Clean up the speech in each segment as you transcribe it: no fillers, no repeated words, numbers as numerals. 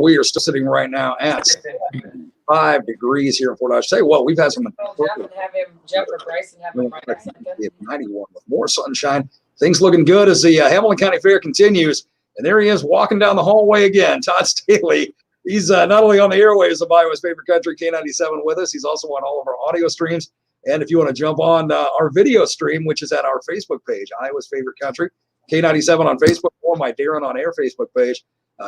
we are still sitting right now at 5 degrees here in Fort Dodge. Say, well, we've had some. Jeff or Bryson have him right at 91 with more sunshine. Things looking good as the Hamilton County Fair continues. And there he is walking down the hallway again. Todd Staley. He's not only on the airwaves of Iowa's favorite country, K97, with us. He's also on all of our audio streams. And if you want to jump on our video stream, which is at our Facebook page, Iowa's favorite country, K97 on Facebook, or my Darren on Air Facebook page.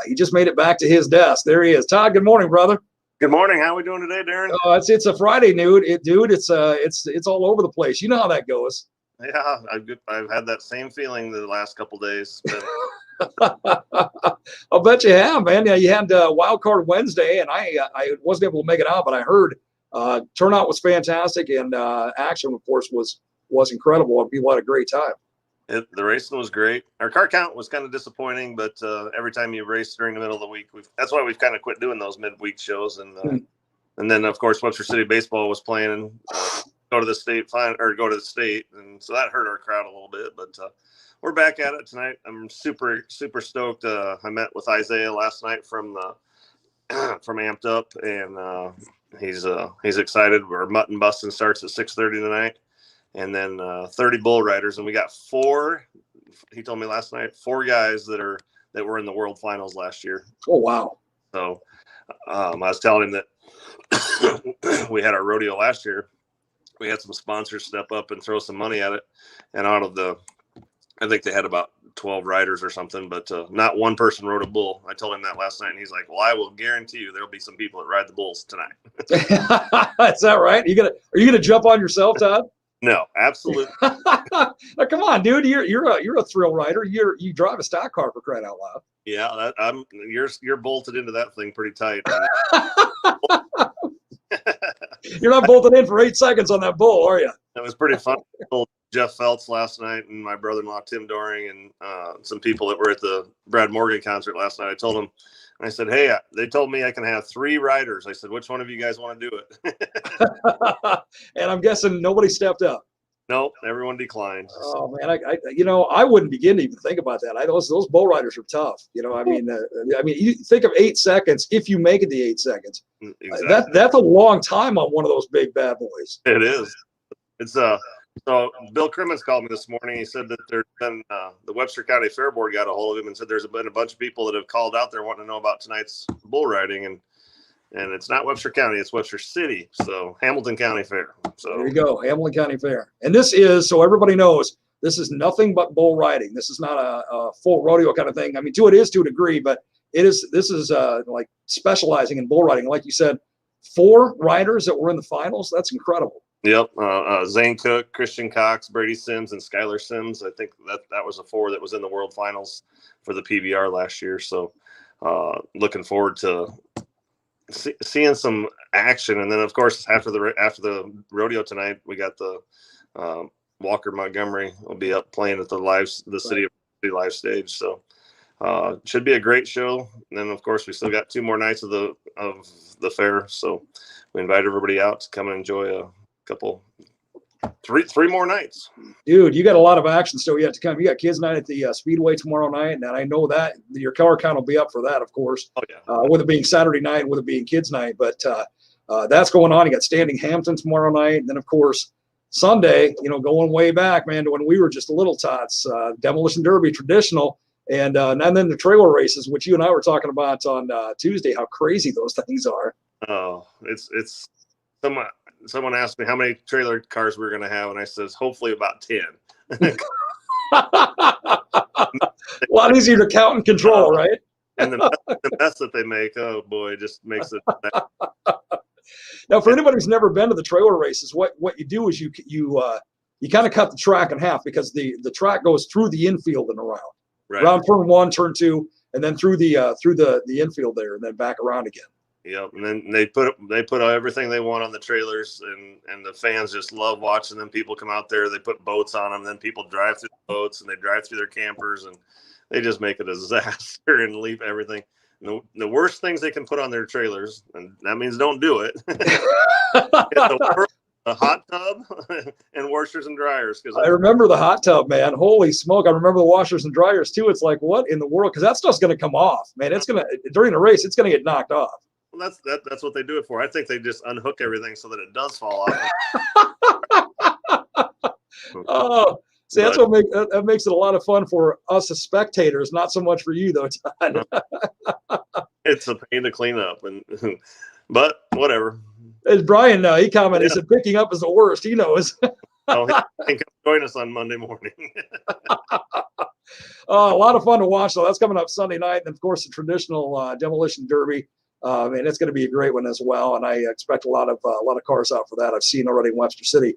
He just made it back to his desk. There he is. Todd, good morning, brother. Good morning. How are we doing today, Darren? It's a Friday, dude. It's all over the place. You know how that goes. Yeah, I've had that same feeling the last couple days. I'll bet you have, man. Yeah, you had Wild Card Wednesday, and I wasn't able to make it out, but I heard turnout was fantastic, and action, of course, was incredible. People had a great time. The racing was great. Our car count was kind of disappointing, but every time you race during the middle of the week, that's why we've kind of quit doing those midweek shows. And then, of course, Webster City baseball was playing and go to the state, and so that hurt our crowd a little bit. But we're back at it tonight. I'm super stoked. I met with Isaiah last night from Amped Up, and he's excited. Our mutton busting starts at 6:30 tonight. And then 30 bull riders, and we got 4. He told me last night 4 guys that were in the world finals last year. Oh wow! So I was telling him that we had our rodeo last year. We had some sponsors step up and throw some money at it, and out of I think they had about 12 riders or something, but not one person rode a bull. I told him that last night, and he's like, "Well, I will guarantee you there'll be some people that ride the bulls tonight." Is that right? Are you gonna jump on yourself, Todd? No, absolutely. Now, come on, dude. You're a thrill rider. You drive a stock car, for crying out loud. Yeah, you're bolted into that thing pretty tight. You're not bolted in for 8 seconds on that bull, are you? It was pretty fun. I told Jeff Feltz last night, and my brother-in-law Tim Doring, and some people that were at the Brad Morgan concert last night. I told them, I said, "Hey, they told me I can have 3 riders." I said, "Which one of you guys want to do it?" And I'm guessing nobody stepped up. Nope, everyone declined. Oh man, I wouldn't begin to even think about that. Those bull riders are tough. I mean, you think of 8 seconds. If you make it the 8 seconds, exactly. That's a long time on one of those big bad boys. It is. It's So Bill Crimmins called me this morning. He said that there's been the Webster County Fair Board got a hold of him and said there's been a bunch of people that have called out there wanting to know about tonight's bull riding, and it's not Webster County, it's Webster City, so Hamilton County Fair. So there you go, Hamilton County Fair. And this is, so everybody knows, this is nothing but bull riding. This is not a full rodeo kind of thing. I mean, it is to a degree, but this is like specializing in bull riding. Like you said, 4 riders that were in the finals. That's incredible. Yep. Zane Cook, Christian Cox, Brady Sims, and Skylar Sims. I think that was the 4 that was in the world finals for the PBR last year. So looking forward to seeing some action. And then, of course, after the rodeo tonight, we got the Walker Montgomery will be up playing at the City live stage. So should be a great show. And then, of course, we still got 2 more nights of the fair. So we invite everybody out to come and enjoy a couple, 3 more nights. Dude, you got a lot of action still yet to come. You got kids night at the Speedway tomorrow night, and I know that your car count will be up for that, of course. Oh yeah. With it being Saturday night, with it being kids night, but that's going on. You got Standing Hampton tomorrow night, and then of course Sunday. Going way back, man, to when we were just little tots. Demolition Derby, traditional, and then the trailer races, which you and I were talking about on Tuesday. How crazy those things are. Oh, it's someone asked me how many trailer cars we're going to have, and I says hopefully about 10. A lot easier to count and control, right? And the mess that they make, oh boy, it just makes it. Now, for anybody who's never been to the trailer races, what you do is you kind of cut the track in half, because the track goes through the infield and around. Right. Around turn 1, turn 2, and then through the infield there, and then back around again. Yep, and then they put everything they want on the trailers, and the fans just love watching them. People come out there, they put boats on them, then people drive through the boats, and they drive through their campers, and they just make a disaster and leave everything. The worst things they can put on their trailers, and that means don't do it. a hot tub and washers and dryers. Because I remember the hot tub, man. Holy smoke! I remember the washers and dryers too. It's like, what in the world? Because that stuff's going to come off, man. It's going to during the race. It's going to get knocked off. Well, that's what they do it for. I think they just unhook everything so that it does fall off. Oh, see, that's what that makes it a lot of fun for us as spectators, not so much for you, though, Todd. It's a pain to clean up, but whatever. As Brian, he commented, he said, picking up is the worst. He knows. Oh, he can join us on Monday morning. A lot of fun to watch, though. That's coming up Sunday night. And, of course, the traditional demolition derby. And it's going to be a great one as well. And I expect a lot of cars out for that. I've seen already in Webster City,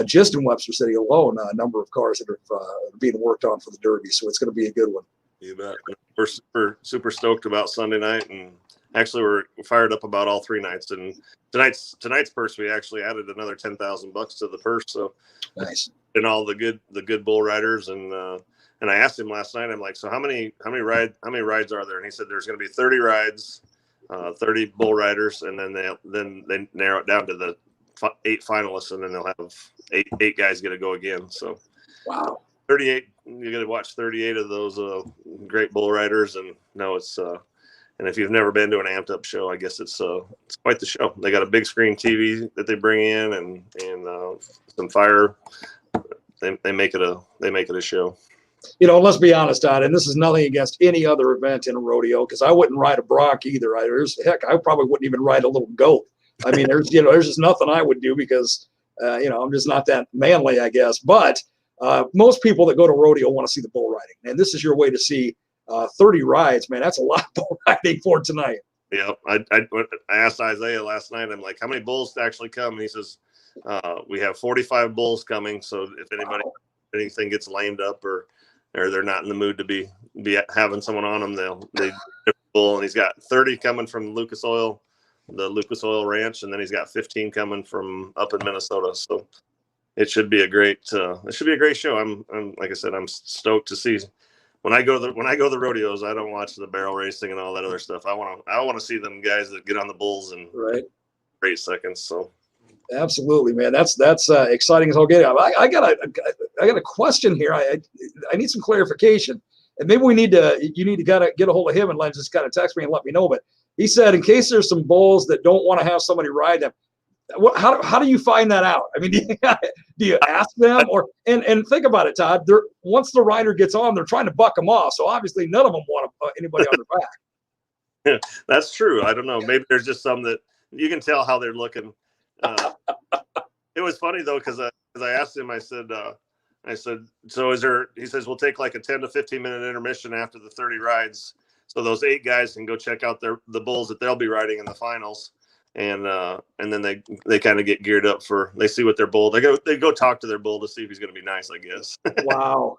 just in Webster City alone, a number of cars that are being worked on for the derby. So it's going to be a good one. You bet. We're super stoked about Sunday night, and actually we're fired up about all 3 nights. And tonight's purse, we actually added another $10,000 to the purse. So nice. And all the good bull riders, and I asked him last night. I'm like, so how many rides are there? And he said there's going to be 30 rides, 30 bull riders, and then they narrow it down to the 8 finalists, and then they'll have eight guys get to go again. So wow. 38, you're going to watch 38 of those great bull riders, and and if you've never been to an amped up show, I guess it's quite the show. They got a big screen TV that they bring in, and some fire. They make it a show. You know, let's be honest, Todd, and this is nothing against any other event in a rodeo, because I wouldn't ride a bronc either. I probably wouldn't even ride a little goat. I mean, there's just nothing I would do because I'm just not that manly, I guess. But most people that go to rodeo want to see the bull riding, and this is your way to see 30 rides, man. That's a lot of bull riding for tonight. Yeah, I asked Isaiah last night. I'm like, how many bulls actually come? And he says, we have 45 bulls coming. So if anything gets lamed up or they're not in the mood to be having someone on them, they bull. And he's got 30 coming from the Lucas Oil Ranch, and then he's got 15 coming from up in Minnesota. So it should be a great show. I'm like I said, I'm stoked to see. When I go to the rodeos, I don't watch the barrel racing and all that other stuff. I want to see them guys that get on the bulls in great seconds. So absolutely, man. That's exciting as all get out. I got a question here. I need some clarification, and maybe you need to get a hold of him and just kind of text me and let me know. But he said, in case there's some bulls that don't want to have somebody ride them, how do you find that out? I mean, do you ask them, and think about it, Todd? Once the rider gets on, they're trying to buck them off. So obviously, none of them want anybody on their back. Yeah, that's true. I don't know. Maybe there's just some that you can tell how they're looking. It was funny though, because I asked him. I said, so is there? He says we'll take like a 10 to 15 minute intermission after the 30 rides, so those 8 guys can go check out the bulls that they'll be riding in the finals. And then they kind of get geared up they see what their bull, they go talk to their bull to see if he's going to be nice, I guess. Wow.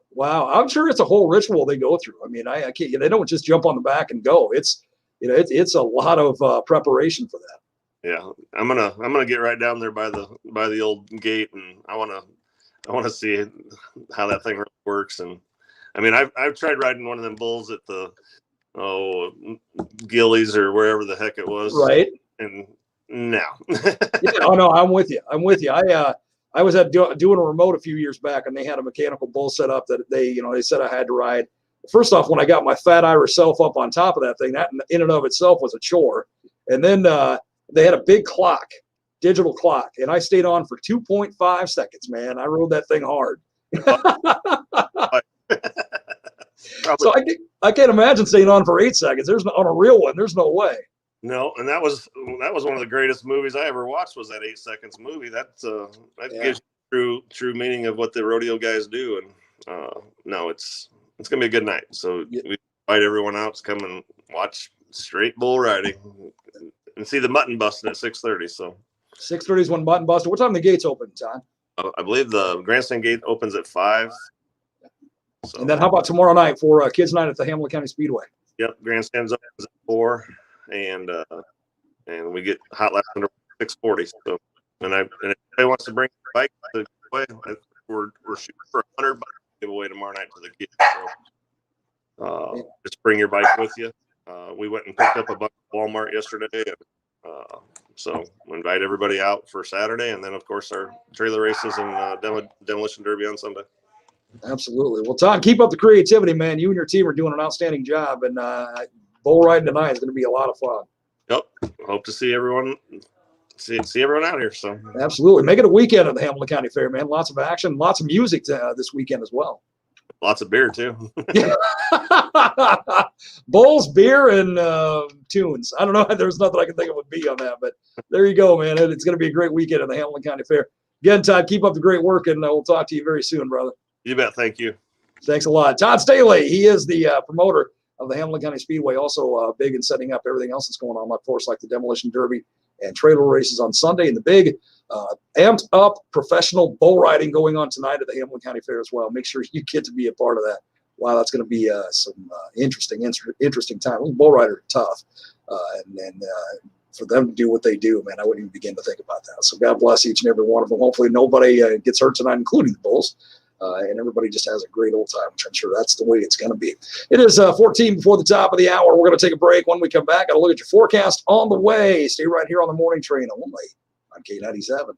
I'm sure it's a whole ritual they go through. I mean, I can't, they don't just jump on the back and go. It's a lot of preparation for that. Yeah. I'm going to get right down there by the old gate, and I want to see how that thing really works. And I mean, I've tried riding one of them bulls at the Gillies or wherever the heck it was. Right. And no. Oh no, I'm with you. I was doing a remote a few years back, and they had a mechanical bull set up that they said I had to ride. First off, when I got my fat Irish self up on top of that thing, that in and of itself was a chore. And then they had a big clock, digital clock, and I stayed on for 2.5 seconds, man. I rode that thing hard. So I can't imagine staying on for 8 seconds. On a real one, there's no way. No, and that was one of the greatest movies I ever watched, was that 8 seconds movie. That gives you true meaning of what the rodeo guys do. And no, it's gonna be a good night. So we invite everyone out to come and watch straight bull riding and see the mutton busting at 6:30. So 6:30 is when mutton busting. What time the gates open, Todd? I believe the grandstand gate opens at 5. So. And then how about tomorrow night for kids' night at the Hamilton County Speedway? Yep, grandstands opens at 4. And we get hot laps under 6:40. So, and if anybody wants to bring a bike to the giveaway, we're shooting for $100 giveaway tomorrow night to the kids. So, just bring your bike with you. We went and picked up a bunch at Walmart yesterday, and So we invite everybody out for Saturday, and then of course our trailer races and demolition derby on Sunday. Absolutely. Well, Todd, keep up the creativity, man. You and your team are doing an outstanding job, and bull riding tonight is going to be a lot of fun. Yep. Hope to see everyone. See everyone out here. So absolutely, make it a weekend at the Hamilton County Fair, man. Lots of action, lots of music this weekend as well. Lots of beer too. Bulls, beer, and tunes. I don't know. There's nothing I can think of would be on that, but there you go, man. It's going to be a great weekend at the Hamilton County Fair. Again, Todd, keep up the great work, and we'll talk to you very soon, brother. You bet. Thank you. Thanks a lot. Todd Staley, he is the promoter of the Hamilton County Speedway, also big in setting up everything else that's going on, of course, like the demolition derby and trailer races on Sunday, and the big amped up professional bull riding going on tonight at the Hamilton County Fair as well. Make sure you get to be a part of that. Wow, that's going to be some interesting time. Bull riders are tough, and for them to do what they do, man, I wouldn't even begin to think about that. So God bless each and every one of them. Hopefully nobody gets hurt tonight, including the Bulls. And everybody just has a great old time, which I'm sure that's the way it's going to be. It is 14 before the top of the hour. We're going to take a break. When we come back, I'll look at your forecast on the way. Stay right here on the morning train only on K97.